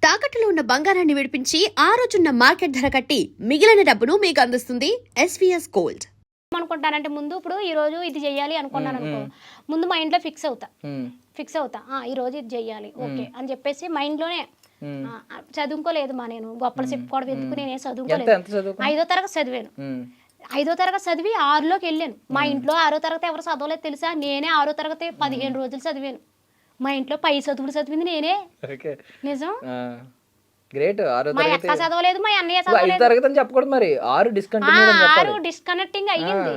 తాకట్టులో ఉన్న బంగారాన్ని విడిపించి ఆ రోజున్న మార్కెట్ ధర కట్టి మిగిలిన డబ్బును మీకు అందిస్తుంది ఎస్వీఎస్ గోల్డ్. అనుకుంటానంటే ముందు ఇప్పుడు ఈ రోజు ఇది చెయ్యాలి అనుకున్నాను అనుకో, ముందు మైండ్ లో ఫిక్స్ అవుతా ఈ రోజు ఇది చెయ్యాలి ఓకే అని చెప్పేసి మైండ్ లోనే చదువుకోలేదు నేను గొప్పలు చెప్పుకోవడం ఎందుకు, నేనే చదువుకోలేదు. 5వ తరగతి చదివాను. 5వ తరగతి చదివి 6లోకి వెళ్ళాను. మా ఇంట్లో 6వ తరగతి ఎవరు చదవలేదు తెలుసా, నేనే 6వ తరగతి 15 రోజులు చదివాను. మా ఇంట్లో పై చదువులు చదివింది నేనే. నిజం. గ్రేట్. మా అక్క చదవలేదు, మా అన్నయ్య చదవలేదు. చెప్పకూడదు మరి, 6 డిస్కనెక్టింగ్ అయ్యింది.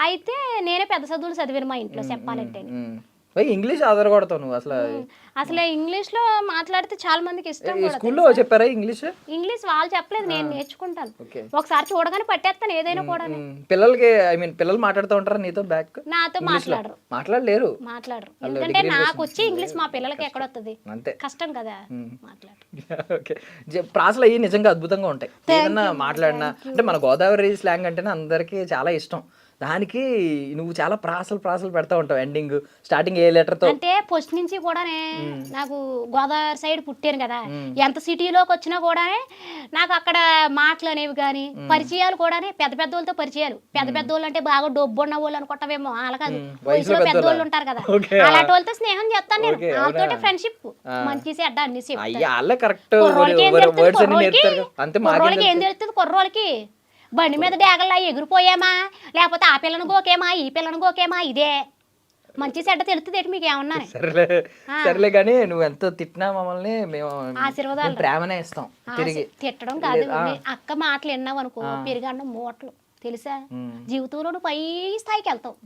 అయితే నేనే పెద్ద చదువులు చదివాను మా ఇంట్లో చెప్పాలంటే. ఇంగ్లీష్ ఆధారపడతావు నువ్వు అసలు ఇంగ్లీష్ లో మాట్లాడితే చాలా మందికి ఇష్టం. స్కూల్లో చెప్పారా ఇంగ్లీష్? ఇంగ్లీష్ వాళ్ళు చెప్పలేదు, నేను నేర్చుకుంటాను. ఒకసారి చూడగానే పట్టేస్తాను ఏదైనా కూడా. పిల్లలకి పిల్లలు మాట్లాడుతూ ఉంటారా నీతో? నాతో మాట్లాడలేరు. ఎందుకంటే నాకు వచ్చి ఇంగ్లీష్ మా పిల్లలకి ఎక్కడొస్తుంది, కష్టం కదా మాట్లాడు. ప్రాసలు అయ్యి నిజంగా అద్భుతంగా ఉంటాయి. ఏదన్నా మాట్లాడినా అంటే మన గోదావరి స్లాంగ్ అంటేనే అందరికి చాలా ఇష్టం. దానికి నువ్వు చాలా ప్రాసలు పెడతా ఉంటావు. ఎండింగ్ స్టార్టింగ్ ఏ లెటర్ తో అంటే ఫస్ట్ నుంచి కూడానే నాకు గోదావరి సైడ్ పుట్టాను కదా, ఎంత సిటీలోకి వచ్చినా కూడానే నాకు అక్కడ మాటలు అనేవి కానీ పరిచయాలు కూడానే పెద్ద వాళ్ళతో పరిచయాలు. పెద్ద వాళ్ళు అంటే బాగా డబ్బు ఉన్న వాళ్ళు అనుకుంటావేమో, అలా కాదు, వయసులో పెద్దోళ్ళు ఉంటారు కదా, అలాంటి వాళ్ళతో స్నేహం చేస్తాను నేను. వాళ్ళతో ఫ్రెండ్షిప్ మంచి చెడ్డ అన్ని కుర్రోళ్ళకి ఏం తెలుస్తుంది, కుర్రోళ్ళకి బండి మీద డేగల్లా ఎగిరిపోయామా, లేకపోతే ఆ పిల్లను గోకేమా ఈ పిల్లను గోకేమా, ఇదే మంచి చెడ్డ తెలుస్తుంది. మీకు ఏమన్నా సరేలే కానీ నువ్వు ఎంత తిట్టినా మమ్మల్ని మేము ఆశీర్వాదాలు ప్రేమనే ఇస్తాం. తిట్టడం కాదు, అక్క మాటలు విన్నావు అనుకో పెరిగన్నం మూటలు తెలుసా, జీవితంలో నువ్వు పై స్థాయికి వెళ్తావు.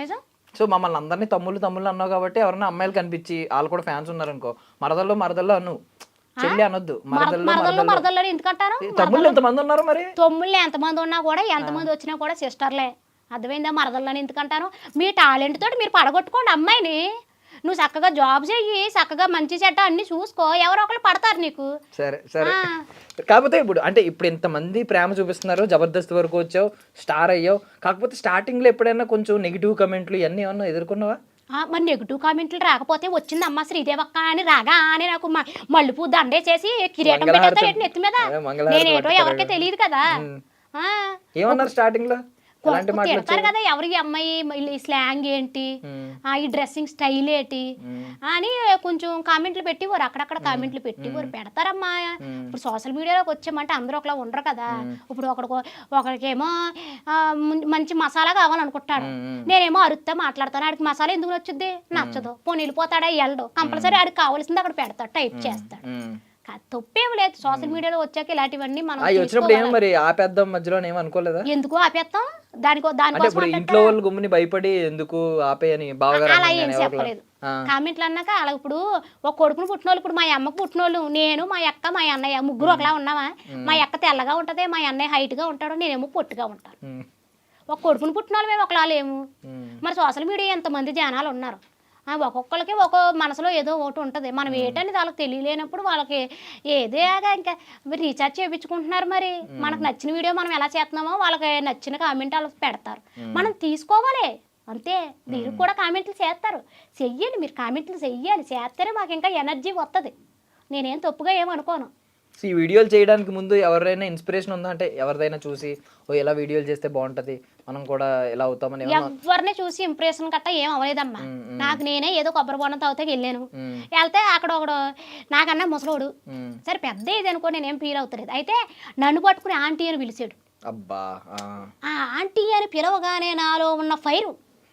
నిజం. సో మమ్మల్ని అందరినీ తమ్ముళ్ళు అన్నావు కాబట్టి ఎవరన్నా అమ్మాయిలు కనిపించి వాళ్ళు కూడా ఫ్యాన్స్ ఉన్నారనుకో, మరదల్లో అను, చెల్లి అనొద్దు, మరదల్లో ఎందుకంటారు? తమ్ముళ్ళు ఎంతమంది ఉన్నారు మరి? తమ్ముళ్ళు ఎంతమంది ఉన్నా కూడా ఎంతమంది వచ్చినా కూడా సిస్టర్లే. అర్థమైందా? మరదల్లోని ఎందుకంటారు? మీ టాలెంట్ తోటి మీరు పడగొట్టుకోండి అమ్మాయిని. నువ్వు చక్కగా జాబ్ చెయ్యి, చక్కగా మంచి చెడ్డ అన్ని చూసుకో, ఎవరో ఒకరు పడతారు నీకు. సరే కాకపోతే ఇప్పుడు ఇంతమంది ప్రేమ చూపిస్తున్నారు, జబర్దస్త్ వరకు వచ్చావు, స్టార్ అయ్యావు. కాకపోతే స్టార్టింగ్ లో ఎప్పుడైనా కొంచెం నెగిటివ్ కమెంట్లు ఇవన్నీ ఏమన్నా ఎదుర్కొన్నావా? మరి నెగిటివ్ కామెంట్లు రాకపోతే వచ్చింది అమ్మ శ్రీదేవక్క అని రాగా అని నాకు మళ్ళీ దండే చేసి కిరీటం పెట్టేస్తా నెత్తి మీద. నేనేటో ఎవరికే తెలియదు కదా. ఏమన్నారు స్టార్టింగ్ లో? తిడతారు కదా ఎవరి అమ్మాయి స్లాంగ్ ఏంటి, ఈ డ్రెస్సింగ్ స్టైల్ ఏంటి అని కొంచెం కామెంట్లు పెట్టివారు, అక్కడక్కడ కామెంట్లు పెట్టివారు. పెడతారమ్మా. ఇప్పుడు సోషల్ మీడియాలోకి వచ్చామంటే అందరూ ఒకలా ఉండరు కదా. ఇప్పుడు ఒకరికేమో మంచి మసాలా కావాలనుకుంటాడు, నేనేమో అరుస్తా మాట్లాడతాను, ఆడికి మసాలా ఎందుకు నచ్చుద్ది? నచ్చదు. పోనీ వెళ్ళిపోతాడా? వెళ్ళడు. కంపల్సరీ ఆడికి కావాల్సింది అక్కడ పెడతాడు, టైప్ చేస్తాడు. తప్పేం లేదు. సోషల్ మీడియాలో వచ్చాక ఇలాంటివన్నీ మనం మరి ఆపేద్దాం మధ్యలో ఏమనుకోలేదా? ఎందుకు ఆపేస్తాం? దానికోసం ఇంట్లో వాళ్ళు గుమ్మిని భయపడి ఎందుకు ఆపేయని అలా ఏం చెప్పలేదు. కామెంట్లు అన్నాక అలా ఇప్పుడు ఒక కొడుకును పుట్టినోళ్ళు, ఇప్పుడు మా అమ్మకు పుట్టినోళ్ళు, నేను మా అక్క మా అన్నయ్య ముగ్గురు ఒకలా ఉన్నావా? మా అక్క తెల్లగా ఉంటది, మా అన్నయ్య హైట్ గా ఉంటాడు, నేనేమో పొట్టిగా ఉంటాను. ఒక కొడుకును పుట్టినోళ్ళు మేము ఒకలా లేము. మరి సోషల్ మీడియా ఎంతమంది జనాలు ఉన్నారు, ఒక్కొక్కరికి ఒక మనసులో ఏదో ఒకటి ఉంటుంది. మనం ఏంటనేది వాళ్ళకి తెలియలేనప్పుడు వాళ్ళకి ఏదేగా ఇంకా రీఛార్జ్ చేయించుకుంటున్నారు. మరి మనకు నచ్చిన వీడియో మనం ఎలా చేస్తున్నామో వాళ్ళకి నచ్చిన కామెంట్ వాళ్ళు పెడతారు, మనం తీసుకోవాలి అంతే. మీరు కూడా కామెంట్లు చేస్తారు, చెయ్యాలి. మీరు కామెంట్లు చెయ్యాలి, చేస్తేనే మాకు ఇంకా ఎనర్జీ వస్తుంది. నేనేం తప్పుగా ఏమనుకోను. ఈ వీడియోలు చేయడానికి ముందు ఎవరైనా ఇన్స్పిరేషన్ ఉందా? అంటే ఎవరిదైనా చూసి ఎలా వీడియోలు చేస్తే బాగుంటది, మనం కూడా ఎలా అవుతామని? ఎవరిని చూసి ఇంప్రెషన్ గట్టా ఏం అవ్వలేదమ్మా. నాకు నేనే ఏదో కొబ్బరి బొండం తాగితే వెళ్ళాను. వెళ్తే అక్కడ ఒకడు నాకన్నా ముసలోడు, సరే పెద్ద ఇది అనుకో, నేనేం ఫీల్ అవుతలేదు. అయితే నన్ను పట్టుకుని ఆంటీ అని పిలిచాడు. ఆ ఆంటీ అని పిలవగానే నాలో ఉన్న ఫైర్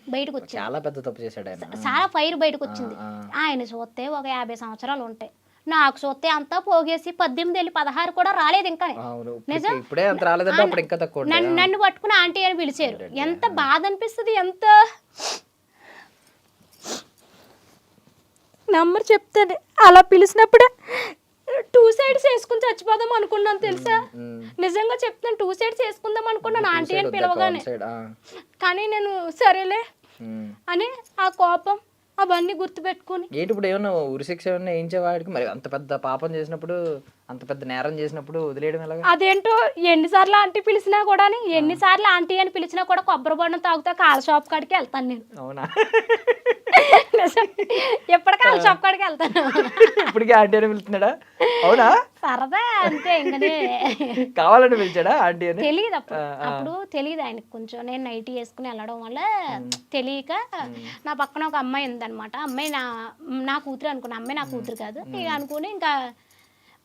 బయటకు వచ్చింది. చాలా పెద్ద తప్పు చేశాడు ఆయన. చాలా ఫైర్ బయటకు వచ్చింది. ఆయన చూస్తే ఒక 50 సంవత్సరాలు ఉంటాయి, నాకు చూస్తే అంతా పోగేసి 18 వెళ్ళి 16 కూడా రాలేదు ఇంకా. నన్ను పట్టుకుని ఆంటీ అని పిలిచారు. ఎంత బాధ అనిపిస్తుంది, ఎంత నంబర్ చెప్తాను. అలా పిలిచినప్పుడే 2 సైడ్స్ వేసుకుని చచ్చిపోదాం అనుకున్నాను తెలుసా. నిజంగా చెప్తాను, 2 సైడ్స్ వేసుకుందాం అనుకున్నాను ఆంటీ అని పిలవగానే. కానీ నేను సరేలే అని ఆ కోపం అవన్నీ గుర్తుపెట్టుకుని ఏంటి ఇప్పుడు ఏమన్నా ఉరిశిక్ష ఏమన్నా వేయించే వాడికి? మరి అంత పెద్ద పాపం చేసినప్పుడు అంత పెద్ద నేరం చేసినప్పుడు వదిలేయడం ఎలాగా? అదేంటో ఎన్నిసార్లు ఆంటీ పిలిచినా కూడా ఎన్నిసార్లు ఆంటీ అని పిలిచినా కూడా కొబ్బరి బొండం తాగుతా కాళ్ళ షాప్ కాడికి వెళ్తాను నేను. అవునా? ఎప్పటి కాళ్ళ షాప్ కాడికి వెళ్తాను. ఇప్పటికీ ఆంటీ అని పిలుస్తున్నాడా? అవునా? సరదా అంతే. ఇంకనే కావాలని పిలిచాడా ఆంటీ అని? తెలియదు అప్పుడు తెలియదు ఆయనకు. కొంచెం నేను నైటీ వేసుకుని వెళ్ళడం వల్ల తెలియక నా పక్కన ఒక అమ్మాయి ఉందన్నమాట. అమ్మాయి నా కూతురు అనుకున్నా. అమ్మాయి నా కూతురు కాదు ఇక అనుకుని ఇంకా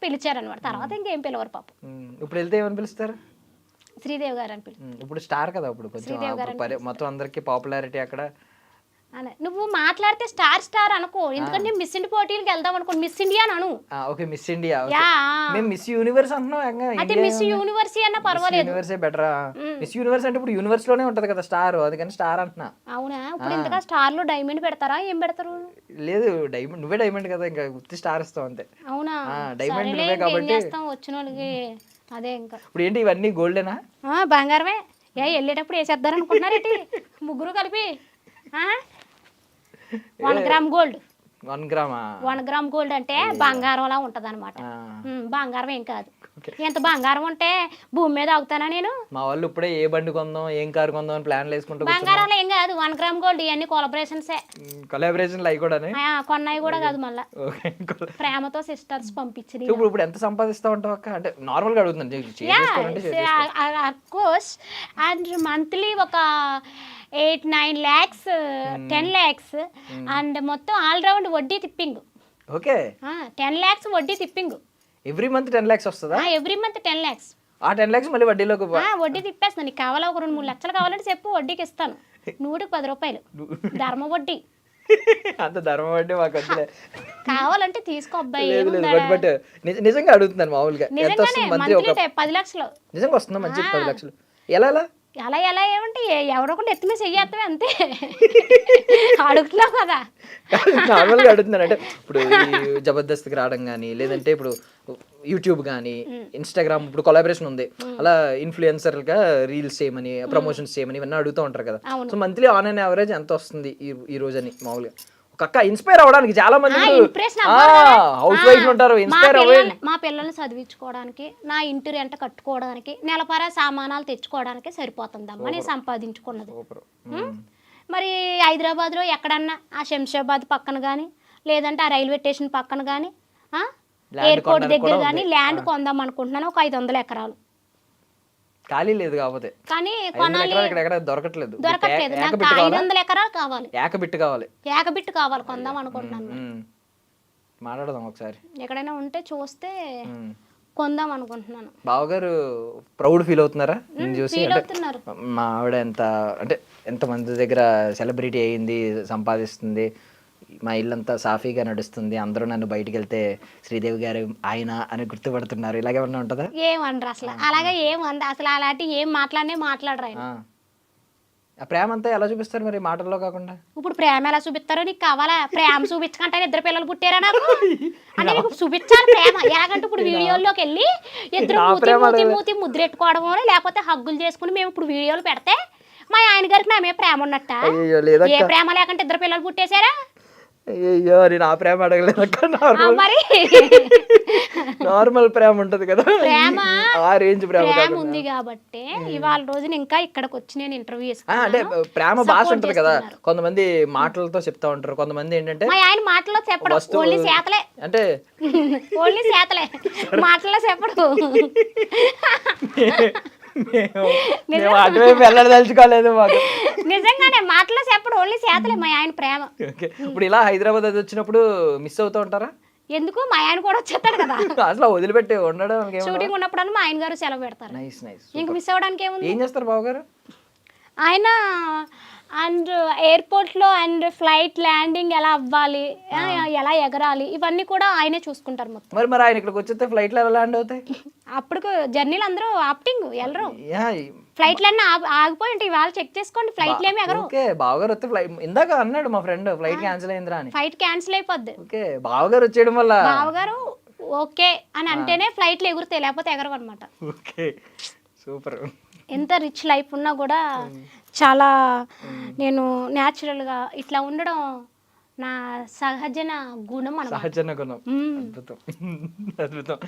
పిలిచారనమాట. తర్వాత ఇంకేం పిలవరు పాపం. ఇప్పుడు వెళ్తే ఏమని పిలుస్తారు? శ్రీదేవి గారు అని ఇప్పుడు స్టార్ కదా, ఇప్పుడు కొంచెం మొత్తం అందరికి పాపులారిటీ అక్కడ. నువ్వు మాట్లాడితే స్టార్ అనుకో, ఎందుకంటే మిస్ ఇండియా పోటీలకు వెళ్దాం అనుకో. మిస్ ఇండియా అను. Okay, miss India. మేము మిస్ యూనివర్స్ అంటున్నాం. అయితే మిస్ యూనివర్స్ అన్నా పర్వాలేదు. యూనివర్సే బెటరా? మిస్ యూనివర్స్ అంటే ఇప్పుడు యూనివర్స్ లోనే ఉంటది కదా స్టార్, అందుకని స్టార్ అంటున్నా. అవునా? ఇప్పుడు ఇంతగా స్టార్ లో డైమండ్ పెడతారా? ఏం పెడతారు? లేదు, డైమండ్ నువ్వే డైమండ్ కదా, ఇంకా గుర్తి స్టార్ ఇస్తావు అంతే. అవునా? డైమండ్ నువ్వే కాబట్టి వచ్చిన వాళ్ళకి అదే. ఇంకా ఇప్పుడు ఏంటి ఇవన్నీ గోల్డేనా? బంగారమే. వెళ్ళేటప్పుడు వేసేద్దారు అనుకుంటున్నారేంటి ముగ్గురు కలిపి? 1 గ్రామ్ గోల్డ్. 1 గ్రామా? 1 గ్రామ్ గోల్డ్ అంటే బంగారంలా ఉంటది అనమాట. బంగారం ఏం కాదు. ఎంత బంగారం ఉంటే భూమి మీద ఆగుతానా నేను? మా వాళ్ళు ఇప్పుడే ఏ బండి కొందాం ఏం కారు కొందాం అని ప్లాన్లు వేసుకుంటూ. బంగారంలో ఏం కాదు. 1 గ్రామ్ గోల్డ్ ఇవన్నీ కొలాబరేషన్సే. కొలాబరేషన్లు అవి కూడా కొన్నాయి కూడా కాదు, మళ్ళా ప్రేమతో సిస్టర్స్ పంపించి. ఇప్పుడు ఎంత సంపాదిస్తా ఉంటావు అక్క? అంటే నార్మల్ గా అడుగుతున్నాను. కోర్స్ అండ్ మంత్లీ ఒక 8-9 lakhs, 10 lakhs అండ్ మొత్తం ఆల్ రౌండ్ వడ్డీ తిప్పింగ్. ఓకే, 10 lakhs వడ్డీ తిప్పింగ్. ఎవ్రీ మంత్ 10 lakhs వస్తుందా? Every month 10 lakhs. ఆ 10 lakhs మళ్ళీ వడ్డీలోకి వడ్డీ తిప్పేస్తాను. నీకు కావాలా? ఒక 2-3 లక్షలు కావాలంటే చెప్పు, వడ్డీకి ఇస్తాను. 110 రూపాయలు ధర్మ వడ్డీ. అంత ధర్మ వడ్డీ మాకు వద్దులే. కావాలంటే తీసుకో అబ్బాయి. బట్ నిజంగా అడుగుతున్నాను మామూలుగా. ఎంత వస్తుంది మంత్లీ? ఒక 10 లక్షలు నిజంగా వస్తుందా మంచి 10 లక్షలు? ఎలా ఎలా ఏమంటే ఎవరో కూడా ఎత్తుమే చెయ్యేస్తామే అంతే. అడుగుతున్నావు కదా. నార్మల్గా అడుగుతున్నాను. అంటే ఇప్పుడు జబర్దస్త్కి రావడం కానీ, లేదంటే ఇప్పుడు యూట్యూబ్ కానీ, ఇన్స్టాగ్రామ్ ఇప్పుడు కొలాబరేషన్ ఉంది, అలా ఇన్ఫ్లుయెన్సర్గా రీల్స్ చేయమని, ప్రమోషన్స్ చేయమని ఇవన్నీ అడుగుతూ ఉంటారు కదా. So monthly on and average ఎంత వస్తుంది ఈ రోజు అని మామూలుగా? ఒక ఇన్స్పైర్ అవడానికి చాలా మంది హౌస్ వైఫ్ ఉంటారు. ఇన్స్పైర్ మా పిల్లల్ని చదివించుకోవడానికి, నా ఇంటి రెంట కట్టుకోవడానికి, నెలపరా సామానాలు తెచ్చుకోవడానికి సరిపోతుందమ్మా నేను సంపాదించుకున్నది. మరి హైదరాబాద్లో ఎక్కడన్నా ఆ శంషాబాద్ పక్కన కానీ, లేదంటే ఆ రైల్వే స్టేషన్ పక్కన కానీ, ఎయిర్పోర్ట్ దగ్గర కానీ ల్యాండ్ కొందాం అనుకుంటున్నాను. ఒక 500 ఎకరాలు ఖాళీ లేదు. కాకపోతే కానీ దొరకట్లేదు. నాకు 500 ఎకరాలు కావాలి. ఏకబిట్టు కావాలి. కొందాం అనుకుంటున్నాను. మాట్లాడదాం ఒకసారి. ఎక్కడైనా ఉంటే చూస్తే కొందాం అనుకుంటున్నాను. బావగారు ప్రౌడ్ ఫీల్ అవుతున్నారా చూసి? అవుతున్నారు. మా ఆవిడ ఎంత మంది దగ్గర సెలబ్రిటీ అయ్యింది, సంపాదిస్తుంది, మా ఇల్లంతా సాఫీగా నడుస్తుంది, అందరూ నన్ను బయటికి వెళ్తే శ్రీదేవి గారు ఆయన అని గుర్తుపడుతున్నారు, ఇలాగే ఏమన్నా ఉంటుందా? ఏమనరు అసలు. అలాగే ఏమంది అసలు. అలాంటి ఏం మాట్లాడరు ఆయన. ఆ ప్రేమ అంతా ఎలా చూపిస్తారు మరి మాటల్లో కాకుండా? ఇప్పుడు ప్రేమ ఎలా చూపిస్తారో నీకు కావాలా? ప్రేమ చూపించకంటే 2 పిల్లలు పుట్టారా నాకు? అంటే నీకు చూపించాలి ప్రేమ. ఎలాగంటే ఇప్పుడు వీడియోల్లోకి వెళ్ళి ఇద్దరు మూతి ముద్రెట్టుకోవడమో, లేకపోతే హగ్గులు చేసుకుని మేము ఇప్పుడు వీడియోలు పెడితే మా ఆయన గారికి నా మీద ప్రేమ ఉన్నట్ట? ఏ ప్రేమ లేకంటే 2 పిల్లలు పుట్టేశారా? అయ్యో, నేను ఆ ప్రేమ అడగలేదు. నార్మల్ ప్రేమ ఉంటది కదా, ప్రేమ ఆ రేంజ్ ప్రేమ ఉంది కాబట్టి ఇవాళ రోజున ఇంకా ఇక్కడికి వచ్చి నేను ఇంటర్వ్యూ అంటే ప్రేమ భాష ఉంటది కదా. కొంతమంది మాటలతో చెప్తా ఉంటారు, కొంతమంది ఏంటంటే మా ఆయన మాటల్లో చెప్పడం ఓన్లీ చేతలే. అంటే ఓన్లీ చేతలే, మాటల్లో చెప్పడు. అటువైపు వెళ్ళదలుచుకోలేదు మాకు. నిజంగానే మాటలో చెప్పడు, ఓన్లీ చేతలే మా ఆయన ప్రేమ. ఇప్పుడు ఇలా హైదరాబాద్ వచ్చినప్పుడు మిస్ అవుతూ ఉంటారా? ఎందుకు? మా ఆయన కూడా వచ్చేస్తాడు కదా. అసలు వదిలిపెట్టి ఉండడం షూటింగ్ ఉన్నప్పుడు మా ఆయన గారు సెలవు పెడతారు. ఇంక మిస్ అవ్వడానికి ఏముంది? ఏం చేస్తారు బావగారు? ఆయన అండ్ ఎయిర్పోర్ట్లో అండ్ ఫ్లైట్ ల్యాండింగ్ ఎలా అవ్వాలి, ఎలా ఎగరాలి, ఇవన్నీ కూడా ఆయనే చూసుకుంటారు మొత్తం. మరి ఆయన ఇక్కడికి వచ్చేస్తే ఫ్లైట్లు ఎలా ల్యాండ్ అవుతాయి? అప్పుడు జర్నీలు అందరూ ఆప్టింగ్ వెళ్ళరు. ఫ్లైట్లన్నీ ఆగిపోయి ఉంటాయి. ఇవాళ చెక్ చేసుకోండి, ఫ్లైట్లు ఏమి ఎగరు. బావగారు వస్తే ఫ్లైట్ ఇందాక అన్నాడు మా ఫ్రెండ్, ఫ్లైట్ క్యాన్సిల్ అయిందిరా అని. ఫ్లైట్ క్యాన్సిల్ అయిపోద్ది. బావగారు వచ్చేయడం వల్ల బావగారు ఓకే అని అంటేనే ఫ్లైట్లు ఎగురుతాయి, లేకపోతే ఎగరవు అనమాట. సూపర్. ఎంత రిచ్ లైఫ్ ఉన్నా కూడా చాలా నేను న్యాచురల్గా ఇట్లా ఉండడం నా సహజన గుణం. సహజన గుణం. అద్భుతం.